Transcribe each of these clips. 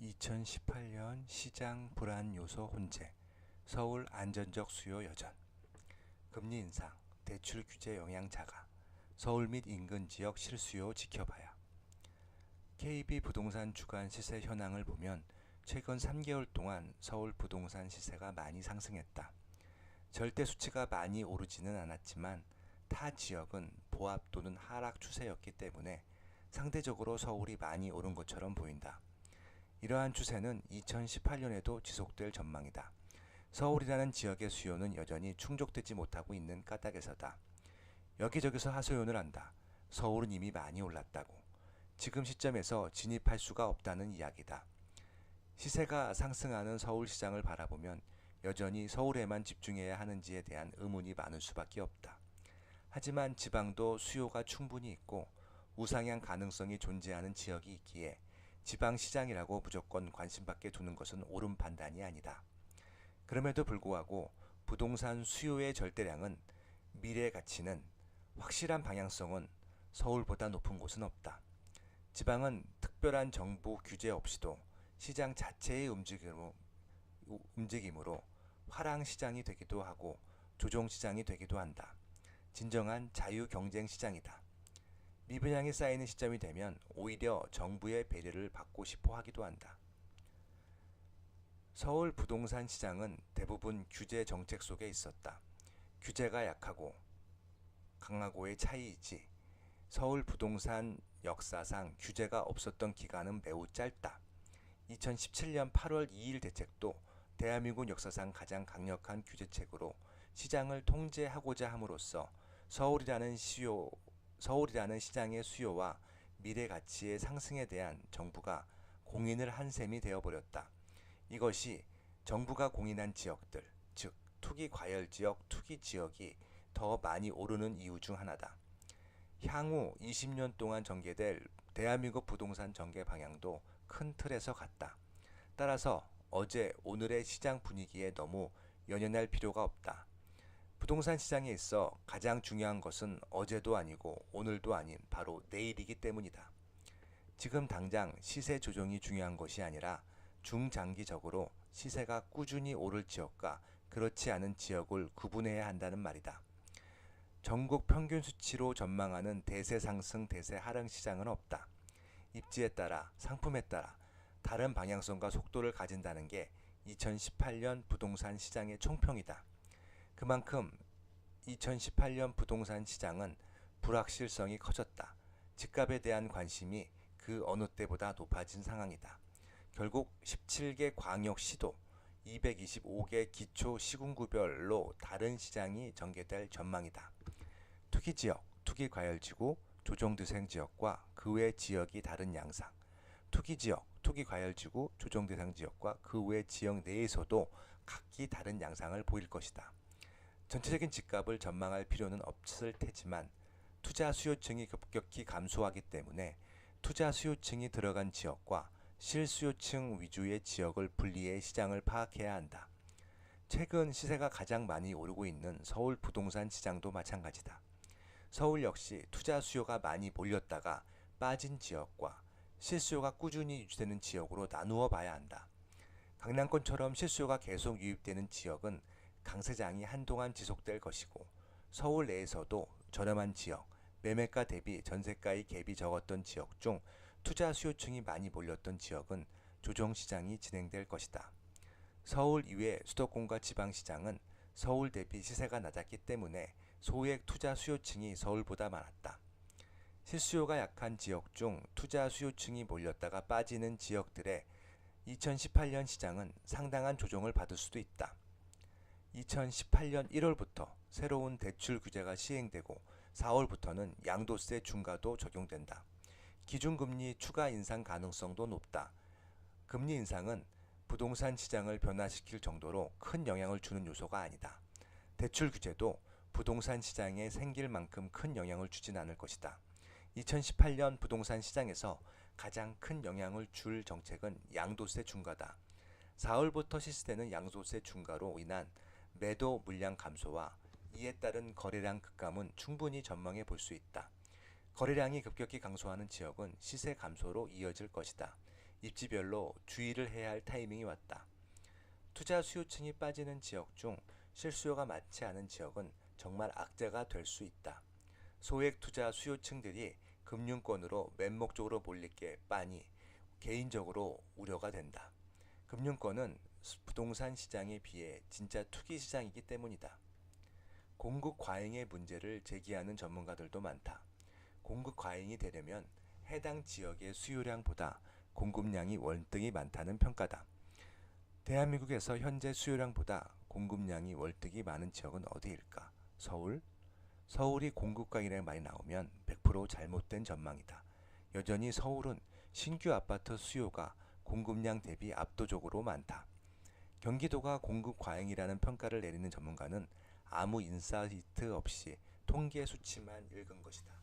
2018년 시장 불안 요소 혼재, 서울 안전적 수요 여전, 금리 인상, 대출 규제 영향 자가, 서울 및 인근 지역 실수요 지켜봐야. KB 부동산 주간 시세 현황을 보면 최근 3개월 동안 서울 부동산 시세가 많이 상승했다. 절대 수치가 많이 오르지는 않았지만 타 지역은 보합 또는 하락 추세였기 때문에 상대적으로 서울이 많이 오른 것처럼 보인다. 이러한 추세는 2018년에도 지속될 전망이다. 서울이라는 지역의 수요는 여전히 충족되지 못하고 있는 까닭에서다. 여기저기서 하소연을 한다. 서울은 이미 많이 올랐다고. 지금 시점에서 진입할 수가 없다는 이야기다. 시세가 상승하는 서울시장을 바라보면 여전히 서울에만 집중해야 하는지에 대한 의문이 많을 수밖에 없다. 하지만 지방도 수요가 충분히 있고 우상향 가능성이 존재하는 지역이 있기에 지방시장이라고 무조건 관심밖에 두는 것은 옳은 판단이 아니다. 그럼에도 불구하고 부동산 수요의 절대량은, 미래 가치는, 확실한 방향성은 서울보다 높은 곳은 없다. 지방은 특별한 정부 규제 없이도 시장 자체의 움직임으로 화랑시장이 되기도 하고 조종시장이 되기도 한다. 진정한 자유경쟁시장이다. 미분양이 쌓이는 시점이 되면 오히려 정부의 배려를 받고 싶어 하기도 한다. 서울 부동산 시장은 대부분 규제 정책 속에 있었다. 규제가 약하고 강하고의 차이이지 서울 부동산 역사상 규제가 없었던 기간은 매우 짧다. 2017년 8월 2일 대책도 대한민국 역사상 가장 강력한 규제책으로 시장을 통제하고자 함으로써 서울이라는 시장의 수요와 미래 가치의 상승에 대한 정부가 공인을 한 셈이 되어버렸다. 이것이 정부가 공인한 지역들, 즉 투기 과열 지역, 투기 지역이 더 많이 오르는 이유 중 하나다. 향후 20년 동안 전개될 대한민국 부동산 전개 방향도 큰 틀에서 같다. 따라서 어제 오늘의 시장 분위기에 너무 연연할 필요가 없다. 부동산 시장에 있어 가장 중요한 것은 어제도 아니고 오늘도 아닌 바로 내일이기 때문이다. 지금 당장 시세 조정이 중요한 것이 아니라 중장기적으로 시세가 꾸준히 오를 지역과 그렇지 않은 지역을 구분해야 한다는 말이다. 전국 평균 수치로 전망하는 대세 상승, 대세 하락 시장은 없다. 입지에 따라, 상품에 따라 다른 방향성과 속도를 가진다는 게 2018년 부동산 시장의 총평이다. 그만큼 2018년 부동산 시장은 불확실성이 커졌다. 집값에 대한 관심이 그 어느 때보다 높아진 상황이다. 결국 17개 광역시도 225개 기초 시군구별로 다른 시장이 전개될 전망이다. 투기지역, 투기과열지구, 조정대상지역과 그 외 지역이 다른 양상. 투기지역, 투기과열지구, 조정대상지역과 그 외 지역 내에서도 각기 다른 양상을 보일 것이다. 전체적인 집값을 전망할 필요는 없을 테지만 투자 수요층이 급격히 감소하기 때문에 투자 수요층이 들어간 지역과 실수요층 위주의 지역을 분리해 시장을 파악해야 한다. 최근 시세가 가장 많이 오르고 있는 서울 부동산 시장도 마찬가지다. 서울 역시 투자 수요가 많이 몰렸다가 빠진 지역과 실수요가 꾸준히 유지되는 지역으로 나누어 봐야 한다. 강남권처럼 실수요가 계속 유입되는 지역은 강세장이 한동안 지속될 것이고, 서울 내에서도 저렴한 지역, 매매가 대비 전세가의 갭이 적었던 지역 중 투자 수요층이 많이 몰렸던 지역은 조정시장이 진행될 것이다. 서울 이외 수도권과 지방시장은 서울 대비 시세가 낮았기 때문에 소액 투자 수요층이 서울보다 많았다. 실수요가 약한 지역 중 투자 수요층이 몰렸다가 빠지는 지역들의 2018년 시장은 상당한 조정을 받을 수도 있다. 2018년 1월부터 새로운 대출 규제가 시행되고 4월부터는 양도세 중과도 적용된다. 기준금리 추가 인상 가능성도 높다. 금리 인상은 부동산 시장을 변화시킬 정도로 큰 영향을 주는 요소가 아니다. 대출 규제도 부동산 시장에 생길 만큼 큰 영향을 주진 않을 것이다. 2018년 부동산 시장에서 가장 큰 영향을 줄 정책은 양도세 중과다. 4월부터 실시되는 양도세 중과로 인한 매도 물량 감소와 이에 따른 거래량 급감은 충분히 전망해 볼 수 있다. 거래량이 급격히 감소하는 지역은 시세 감소로 이어질 것이다. 입지별로 주의를 해야 할 타이밍이 왔다. 투자 수요층이 빠지는 지역 중 실수요가 많지 않은 지역은 정말 악재가 될 수 있다. 소액 투자 수요층들이 금융권으로 맹목적으로 몰릴 게 빤히 개인적으로 우려가 된다. 금융권은 부동산 시장에 비해 진짜 투기 시장이기 때문이다. 공급 과잉의 문제를 제기하는 전문가들도 많다. 공급 과잉이 되려면 해당 지역의 수요량보다 공급량이 월등히 많다는 평가다. 대한민국에서 현재 수요량보다 공급량이 월등히 많은 지역은 어디일까? 서울? 서울이 공급 과잉이라는 말이 나오면 100% 잘못된 전망이다. 여전히 서울은 신규 아파트 수요가 공급량 대비 압도적으로 많다. 경기도가 공급 과잉이라는 평가를 내리는 전문가는 아무 인사이트 없이 통계 수치만 읽은 것이다.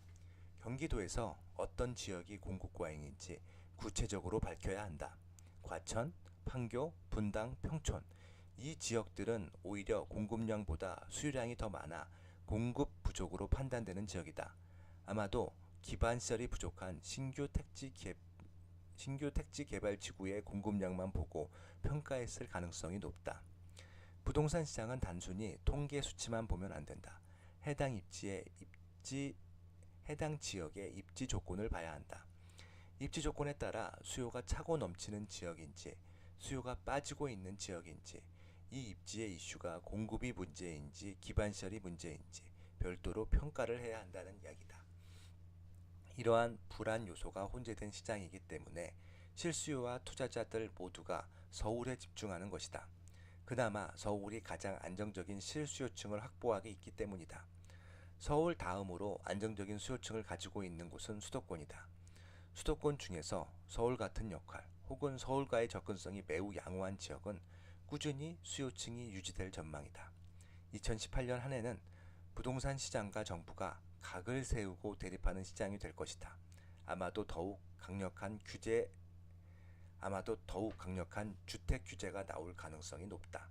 경기도에서 어떤 지역이 공급 과잉인지 구체적으로 밝혀야 한다. 과천, 판교, 분당, 평촌 이 지역들은 오히려 공급량보다 수요량이 더 많아 공급 부족으로 판단되는 지역이다. 아마도 기반시설이 부족한 신규 택지 개발 지구의 공급량만 보고 평가했을 가능성이 높다. 부동산 시장은 단순히 통계 수치만 보면 안 된다. 해당 지역의 입지 조건을 봐야 한다. 입지 조건에 따라 수요가 차고 넘치는 지역인지 수요가 빠지고 있는 지역인지 이 입지의 이슈가 공급이 문제인지 기반시설이 문제인지 별도로 평가를 해야 한다는 이야기다. 이러한 불안 요소가 혼재된 시장이기 때문에 실수요와 투자자들 모두가 서울에 집중하는 것이다. 그나마 서울이 가장 안정적인 실수요층을 확보하고 있기 때문이다. 서울 다음으로 안정적인 수요층을 가지고 있는 곳은 수도권이다. 수도권 중에서 서울 같은 역할 혹은 서울과의 접근성이 매우 양호한 지역은 꾸준히 수요층이 유지될 전망이다. 2018년 한 해는 부동산 시장과 정부가 각을 세우고 대립하는 시장이 될 것이다. 아마도 더욱 강력한 주택 규제가 나올 가능성이 높다.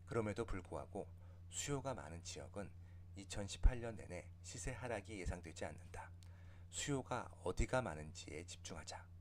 그럼에도 불구하고 수요가 많은 지역은 2018년 내내 시세 하락이 예상되지 않는다. 수요가 어디가 많은지에 집중하자.